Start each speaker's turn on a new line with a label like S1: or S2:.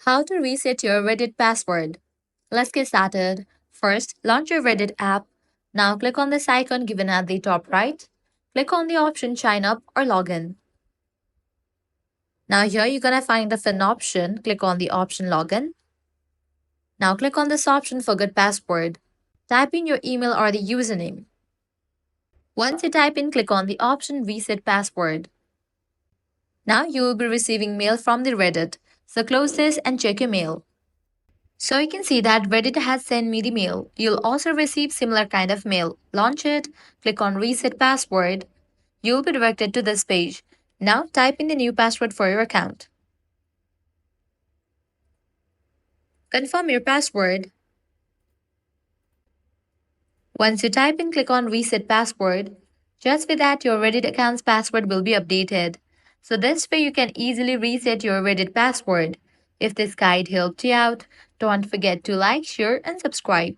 S1: How to reset your Reddit password. Let's get started. First, launch your Reddit app. Now click on this icon given at the top right. Click on the option Sign Up or Login. Now here you're gonna find the Fin option. Click on the option Login. Now click on this option Forget Password. Type in your email or the username. Once you type in, click on the option Reset Password. Now you will be receiving mail from the Reddit. So close this and check your mail. So you can see that Reddit has sent me the mail. You'll also receive similar kind of mail. Launch it, click on reset password. You'll be directed to this page. Now type in the new password for your account. Confirm your password. Once you type in, click on reset password. Just with that, your Reddit account's password will be updated. So this way you can easily reset your Reddit password. If this guide helped you out, don't forget to like, share, and subscribe.